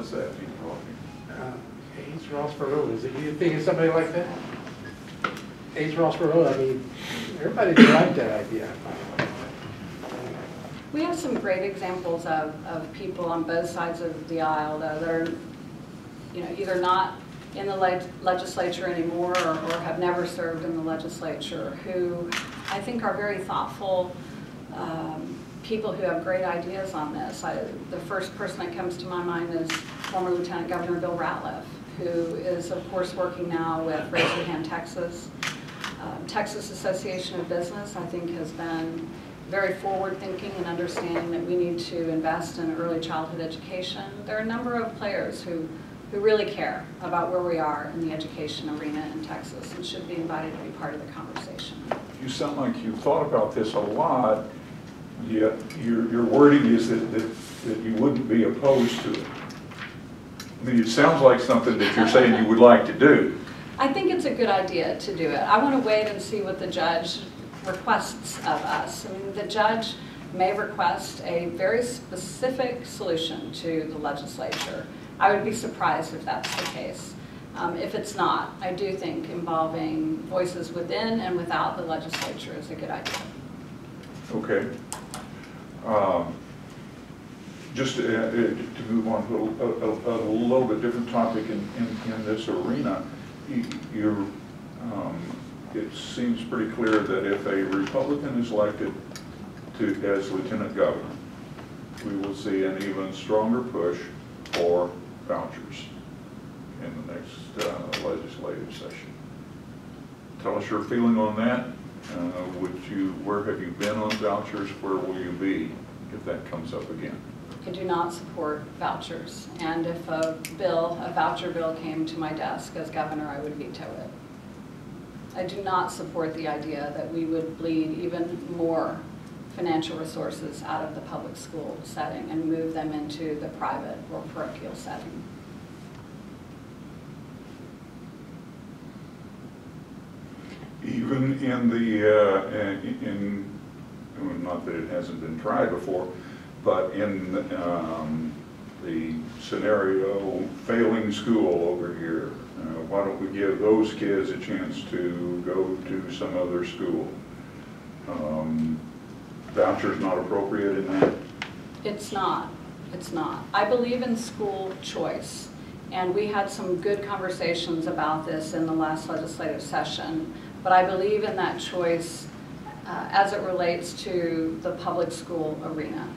was that you talking? Ace Rossborough Road. Is it you think of somebody like that? Ace Rossborough Road. I mean, everybody liked that idea. We have some great examples of people on both sides of the aisle, though, that are, either not in the legislature anymore or have never served in the legislature, who I think are very thoughtful people who have great ideas on this. The first person that comes to my mind is former Lieutenant Governor Bill Ratliff, who is, of course, working now with Raise Your Hand Texas. Texas Association of Business, I think, has been very forward-thinking and understanding that we need to invest in early childhood education. There are a number of players who really care about where we are in the education arena in Texas and should be invited to be part of the conversation. You sound like you've thought about this a lot, yet your wording is that you wouldn't be opposed to it. I mean, it sounds like something that you're saying you would like to do. I think it's a good idea to do it. I want to wait and see what the judge requests of us. I mean, the judge may request a very specific solution to the legislature. I would be surprised if that's the case. If it's not, I do think involving voices within and without the legislature is a good idea. Okay. Just to move on to a little bit different topic in this arena, it seems pretty clear that if a Republican is elected as Lieutenant Governor, we will see an even stronger push for vouchers in the next legislative session. Tell us your feeling on that. Where have you been on vouchers? Where will you be if that comes up again? I do not support vouchers, and if a voucher bill came to my desk as governor, I would veto it. I do not support the idea that we would bleed even more financial resources out of the public school setting and move them into the private or parochial setting. Even in not that it hasn't been tried before, but in the scenario failing school over here, why don't we give those kids a chance to go to some other school? Voucher's not appropriate in that? It's not. It's not. I believe in school choice, and we had some good conversations about this in the last legislative session, but I believe in that choice as it relates to the public school arena.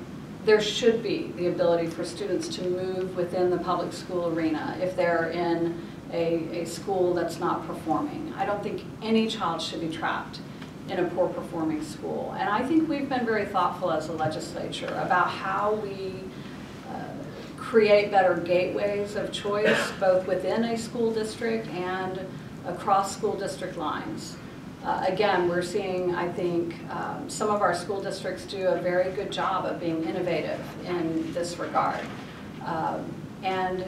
There should be the ability for students to move within the public school arena if they're in a school that's not performing. I don't think any child should be trapped in a poor performing school. And I think we've been very thoughtful as a legislature about how we create better gateways of choice both within a school district and across school district lines. Again, we're seeing, I think, some of our school districts do a very good job of being innovative in this regard. And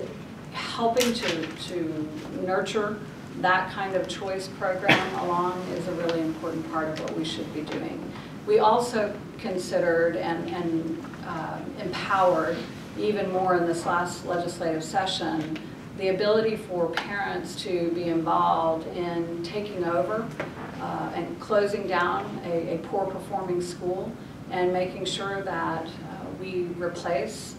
helping to nurture that kind of choice program along is a really important part of what we should be doing. We also considered and empowered even more in this last legislative session the ability for parents to be involved in taking over and closing down a poor performing school and making sure that we replace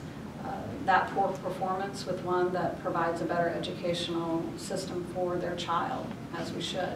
that poor performance with one that provides a better educational system for their child, as we should.